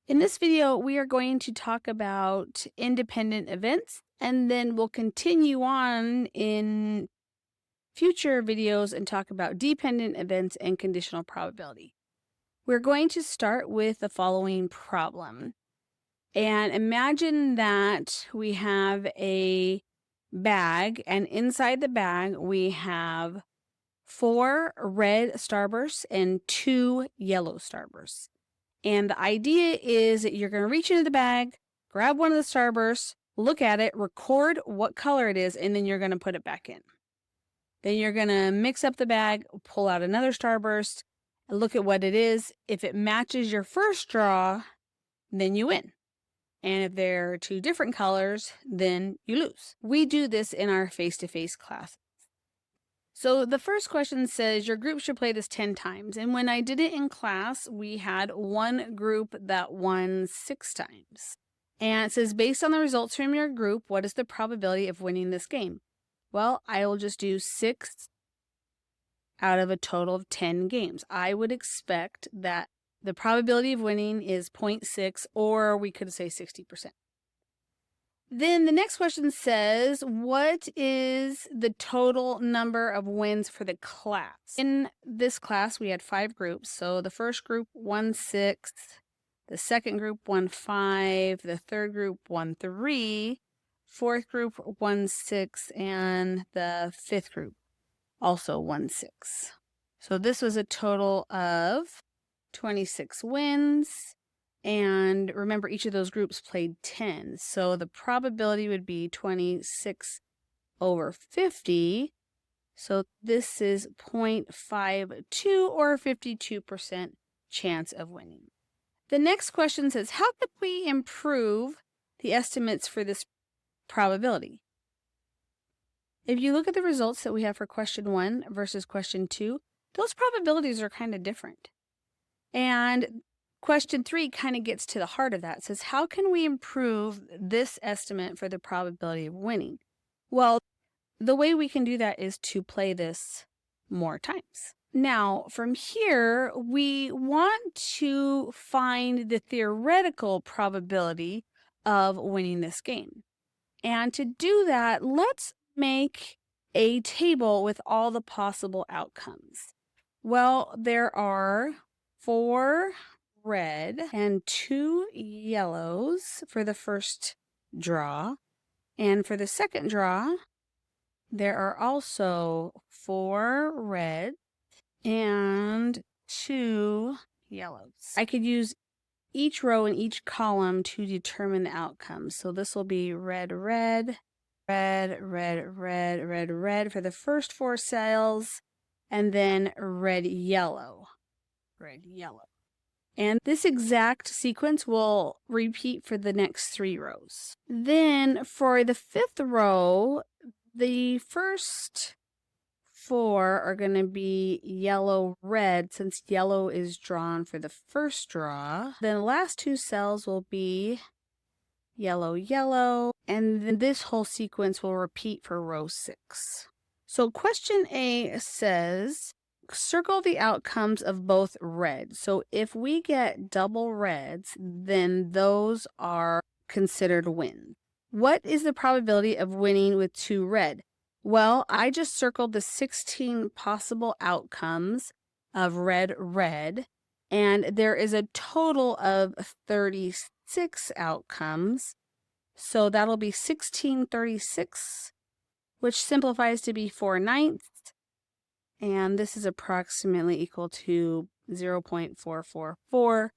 In this video, we are going to talk about independent events, and then we'll continue on in future videos and talk about dependent events and conditional probability. We're going to start with the following problem. And imagine that we have a bag, and inside the bag, we have 4 red starbursts and 2 yellow starbursts. And the idea is that you're going to reach into the bag, grab one of the starbursts, look at it, record what color it is, and then you're going to put it back in. Then you're going to mix up the bag, pull out another starburst, and look at what it is. If it matches your first draw, then you win. And if they're 2 different colors, then you lose. We do this in our face-to-face class. So the first question says your group should play this 10 times. And when I did it in class, we had one group that won 6 times. And it says, based on the results from your group, what is the probability of winning this game? Well, I will just do 6 out of a total of 10 games. I would expect that the probability of winning is 0.6, or we could say 60%. Then the next question says, what is the total number of wins for the class? In this class, we had 5 groups. So the first group won 6, the second group won 5, the third group won 3, fourth group won 6, and the fifth group also won 6. So this was a total of 26 wins. And remember, each of those groups played 10. So the probability would be 26 over 50. So this is 0.52 or 52% chance of winning. The next question says, how could we improve the estimates for this probability? If you look at the results that we have for question 1 versus question 2, those probabilities are kind of different. And question 3 kind of gets to the heart of that. It says, how can we improve this estimate for the probability of winning? Well, the way we can do that is to play this more times. Now, from here, we want to find the theoretical probability of winning this game. And to do that, let's make a table with all the possible outcomes. Well, there are 4 red and 2 yellows for the first draw. And for the second draw, there are also 4 red and 2 yellows. I could use each row and each column to determine the outcome. So this will be red, red, red, red, red, red, red for the first 4 cells, and then red, yellow, red, yellow. And this exact sequence will repeat for the next 3 rows. Then for the 5th row, the first 4 are going to be yellow, red, since yellow is drawn for the first draw. Then the last 2 cells will be yellow, yellow, and then this whole sequence will repeat for row 6. So question A says, circle the outcomes of both red. So if we get double reds, then those are considered wins. What is the probability of winning with 2 red? Well, I just circled the 16 possible outcomes of red, red, and there is a total of 36 outcomes. So that'll be 1636, which simplifies to be 4/9. And this is approximately equal to 0.444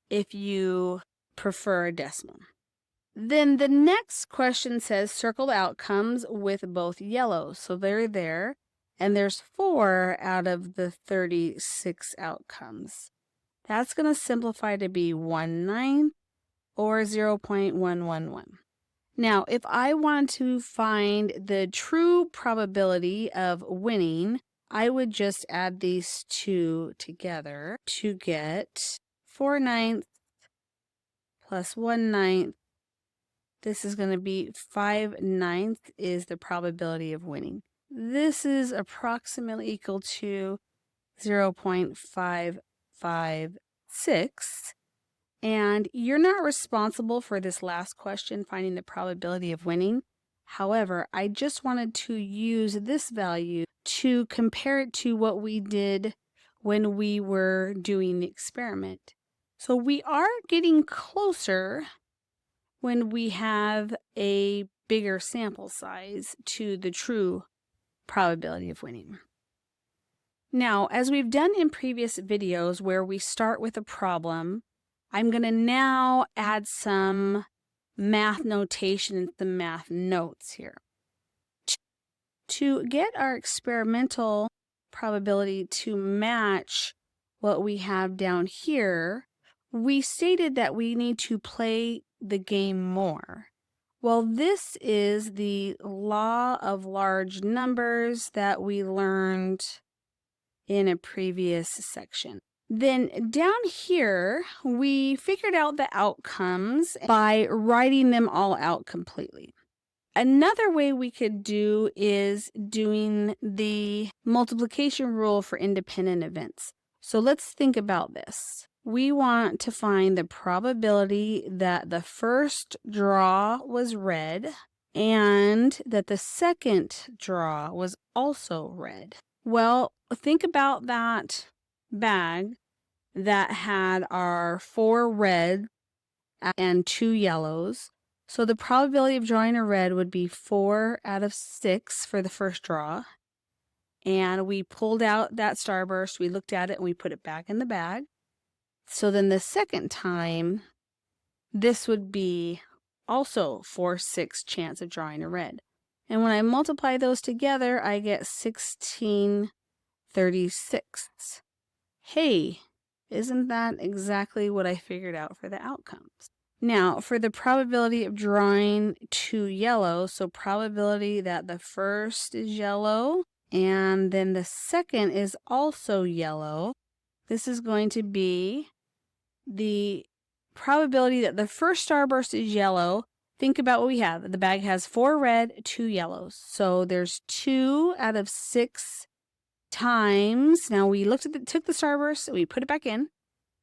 if you prefer a decimal. Then the next question says circle the outcomes with both yellows. So they're there, and there's 4 out of the 36 outcomes. That's going to simplify to be 1/9 or 0.111. Now, if I want to find the true probability of winning, I would just add these 2 together to get 4/9 plus 1/9. This is going to be 5/9 is the probability of winning. This is approximately equal to 0.556. And you're not responsible for this last question, finding the probability of winning. However, I just wanted to use this value to compare it to what we did when we were doing the experiment. So we are getting closer when we have a bigger sample size to the true probability of winning. Now, as we've done in previous videos where we start with a problem, I'm going to now add some math notation and some math notes here. To get our experimental probability to match what we have down here, we stated that we need to play the game more. Well, this is the law of large numbers that we learned in a previous section. Then down here, we figured out the outcomes by writing them all out completely. Another way we could do is doing the multiplication rule for independent events. So let's think about this. We want to find the probability that the first draw was red and that the second draw was also red. Well, think about that bag that had our 4 reds and 2 yellows. So the probability of drawing a red would be 4 out of 6 for the first draw. And we pulled out that starburst, we looked at it, and we put it back in the bag. So then the second time, this would be also 4/6 chance of drawing a red. And when I multiply those together, I get 16/36. Hey, isn't that exactly what I figured out for the outcomes? Now, for the probability of drawing 2 yellow, so probability that the first is yellow and then the second is also yellow, this is going to be the probability that the first starburst is yellow. Think about what we have. The bag has 4 red, 2 yellows. So there's 2 out of 6 times. Now we took the starburst, we put it back in,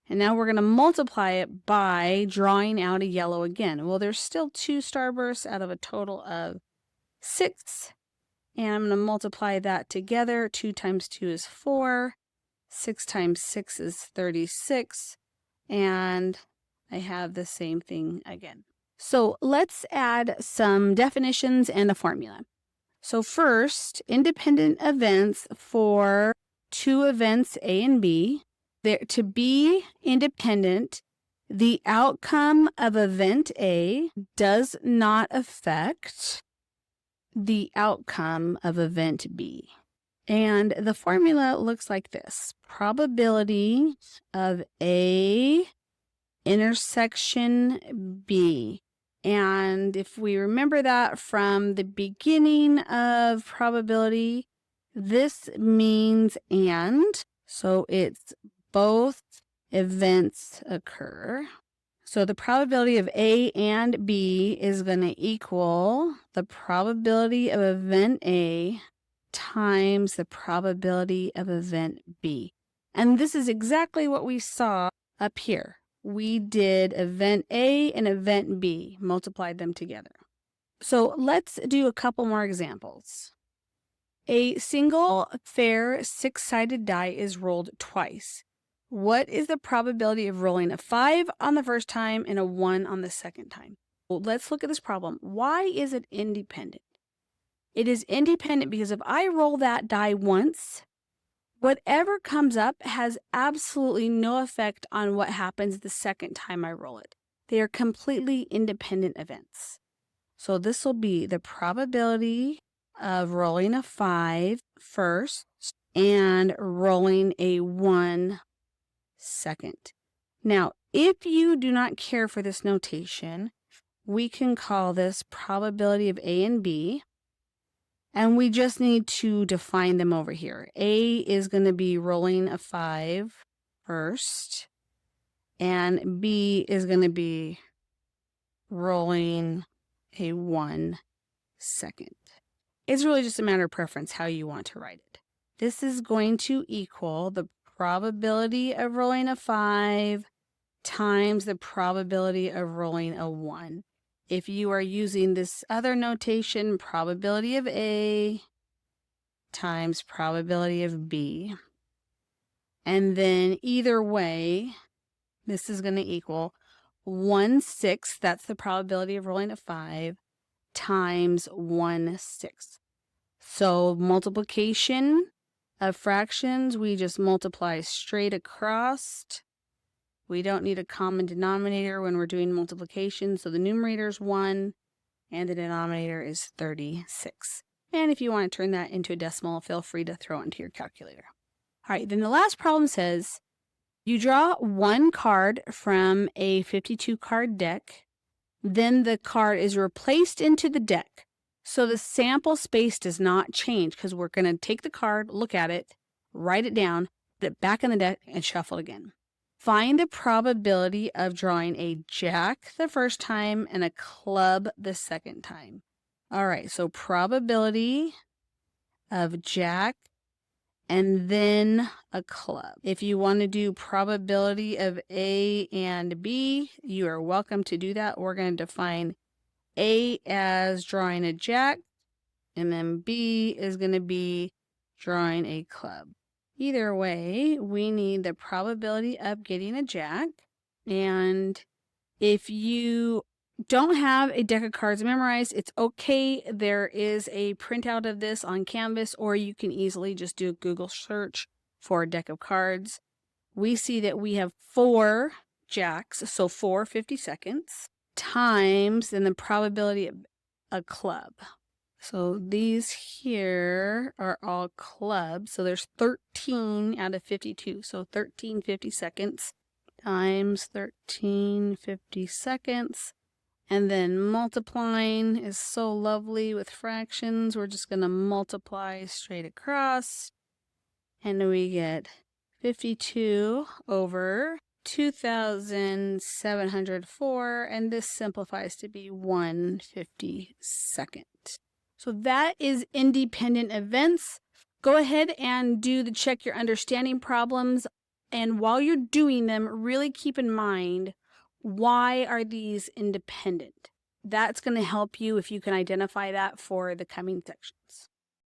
and now we're going to multiply it by drawing out a yellow again. Well, there's still 2 starbursts out of a total of 6, and I'm going to multiply that together. 2 times 2 is 4, 6 times 6 is 36, and I have the same thing again. So let's add some definitions and a formula. So first, independent events for 2 events A and B. To be independent, the outcome of event A does not affect the outcome of event B. And the formula looks like this. Probability of A intersection B. And if we remember that from the beginning of probability, this means and. So it's both events occur. So the probability of A and B is going to equal the probability of event A times the probability of event B. And this is exactly what we saw up here. We did event A and event B, multiplied them together. So let's do a couple more examples. A single fair 6-sided die is rolled twice. What is the probability of rolling a 5 on the first time and a 1 on the second time? Well, let's look at this problem. Why is it independent? It is independent because if I roll that die once, whatever comes up has absolutely no effect on what happens the second time I roll it. They are completely independent events. So this will be the probability of rolling a 5 first and rolling a 1 second. Now, if you do not care for this notation, we can call this probability of A and B. And we just need to define them over here. A is going to be rolling a 5 first, and B is going to be rolling a 1 second. It's really just a matter of preference how you want to write it. This is going to equal the probability of rolling a 5 times the probability of rolling a 1. If you are using this other notation, probability of A times probability of B. And then either way, this is going to equal 1/6, that's the probability of rolling a 5, times 1/6. So multiplication of fractions, we just multiply straight across. We don't need a common denominator when we're doing multiplication, so the numerator is 1 and the denominator is 36. And if you want to turn that into a decimal, feel free to throw it into your calculator. All right, then the last problem says, you draw one card from a 52 card deck, then the card is replaced into the deck. So the sample space does not change because we're going to take the card, look at it, write it down, put it back in the deck, and shuffle it again. Find the probability of drawing a jack the first time and a club the second time. All right, so probability of jack and then a club. If you want to do probability of A and B, you are welcome to do that. We're going to define A as drawing a jack, and then B is going to be drawing a club. Either way, we need the probability of getting a jack. And if you don't have a deck of cards memorized, it's okay. There is a printout of this on Canvas, or you can easily just do a Google search for a deck of cards. We see that we have 4 jacks, so 4 50-seconds, times then the probability of a club. So these here are all clubs. So there's 13 out of 52. So 13 50-seconds times 13 50-seconds. And then multiplying is so lovely with fractions. We're just going to multiply straight across. And we get 52 over 2,704. And this simplifies to be 1 52nd. So that is independent events. Go ahead and do the check your understanding problems. And while you're doing them, really keep in mind, why are these independent? That's going to help you if you can identify that for the coming sections.